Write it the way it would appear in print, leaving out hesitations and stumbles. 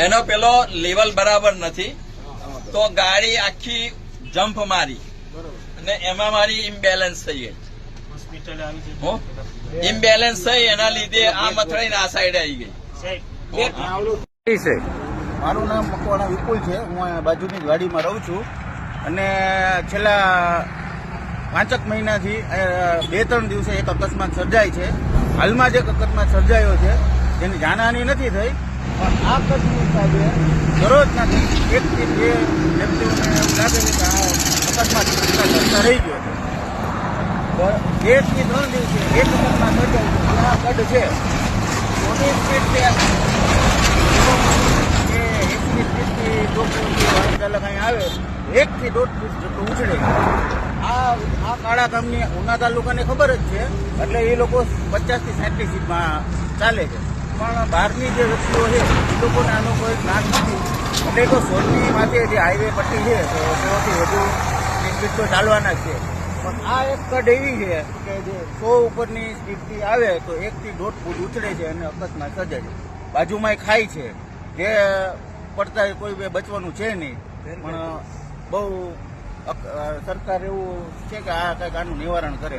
એનો પેલો લેવલ બરાબર નથી તો ગાડી આખી જમ્પ મારી અને એમાં મારી ઇમ્બેલેન્સ થઈ ગઈ. ઇમ્બેલેન્સ થઈ એના લીધે આ મથળીને આ સાઈડ આવી ગઈ. મારું નામ મકવાણા વિપુલ છે. હું અહીંયા બાજુની ગાડીમાં રહું છું અને છેલ્લા 5 મહિનાથી 2-3 દિવસે એક અકસ્માત સર્જાય છે. હાલમાં જ એક અકસ્માત સર્જાયો છે જેની જાનહાની નથી થઈ, પણ આ અકસ્માત હિસાબે દરરોજના 1 થી 2 વ્યક્તિઓને એવું લાગે છે કે આ અકસ્માત સર્જતા રહી ગયો છે. 2 થી 3 દિવસે એક અકસ્માત સર્જાય છે. આ કડ છે મોટી સ્પીડ છે ચાલક અહીં આવે 1 થી 1.5 ફૂટ જેટલું ઉછળે. આ કાળા ગામની ઉના તાલુકાને ખબર જ છે, એટલે એ લોકો 50 થી 60 ની સ્પીડમાં ચાલે છે. પણ બહારની જે વ્યક્તિઓ છે એ લોકોને આનો કોઈ જ્ઞાન નથી, એટલે તો 16ની માથે જે હાઈવે પટ્ટી છે તો તેઓથી વધુ સ્પીડ તો ચાલવાના જ છે. પણ આ એક કડ એવી છે કે જે 100 ઉપરની સ્પીડથી આવે તો 1 થી 1.5 ફૂટ ઉછળે છે અને અકસ્માત સર્જાય છે. બાજુમાં ખાઈ છે જે પડતા કોઈ બચવાનું છે નહીં, પણ બહુ સરકાર એવું છે કે આ કંઈક આનું નિવારણ કરે.